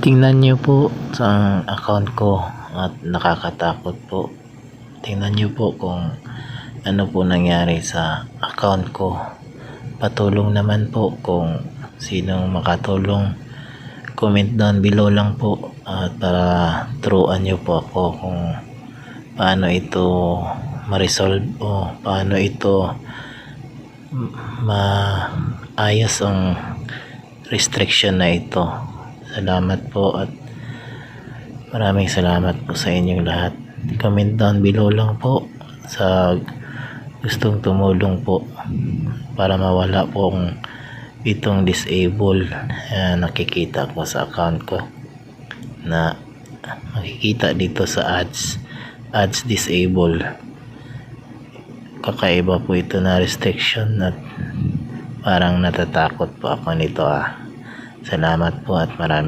Tingnan niyo po sa account ko at nakakatakot po. Tingnan niyo po kung ano po nangyari sa account ko. Patulong naman po kung sinong makatulong. Comment down below lang po at para turuan niyo po ako kung paano ito ma-resolve o paano ito maayos ang restriction na ito. Salamat po at maraming salamat po sa inyong lahat. Comment down below lang po sa gustong tumulong po para mawala po itong disable. Nakikita ko sa account ko na makikita dito sa ads disable. Kakaiba po ito na restriction at parang natatakot po ako nito. Salamat po at maraming